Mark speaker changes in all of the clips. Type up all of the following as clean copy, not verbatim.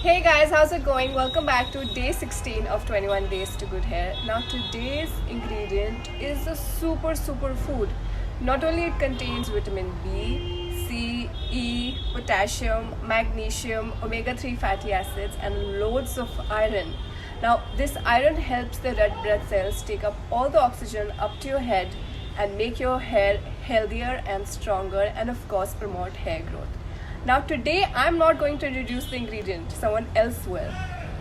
Speaker 1: Hey guys, how's it going? Welcome back to day 16 of 21 days to good hair. Now today's ingredient is a super food. Not only it contains vitamin B, C, E, potassium, magnesium, omega-3 fatty acids and loads of iron. Now this iron helps the red blood cells take up all the oxygen up to your head and make your hair healthier and stronger, and of course promote hair growth. Now today I'm not going to introduce the ingredient, someone else will.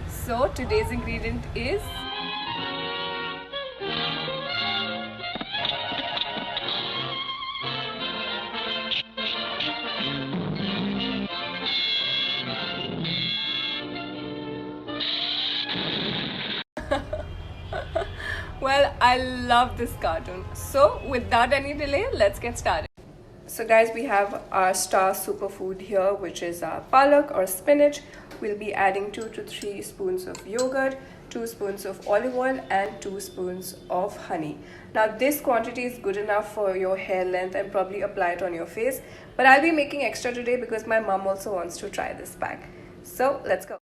Speaker 1: So today's ingredient is well, I love this cartoon. So without any delay, let's get started. So guys, we have our star superfood here, which is palak or spinach. We'll be adding 2 to 3 spoons of yogurt, 2 spoons of olive oil and 2 spoons of honey. Now this quantity is good enough for your hair length and probably apply it on your face. But I'll be making extra today because my mom also wants to try this pack. So let's go.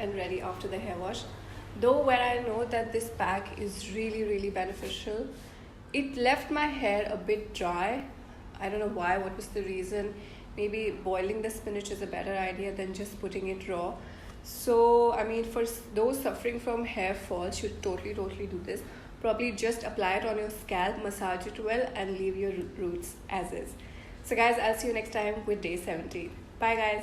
Speaker 1: And ready after the hair wash. Though where I know that this pack is really beneficial, it left my hair a bit dry. I don't know why, what was the reason. Maybe boiling the spinach is a better idea than just putting it raw. So I mean, for those suffering from hair fall, should totally do this. Probably just apply it on your scalp, massage it well and leave your roots as is. So guys, I'll see you next time with day 17. Bye guys.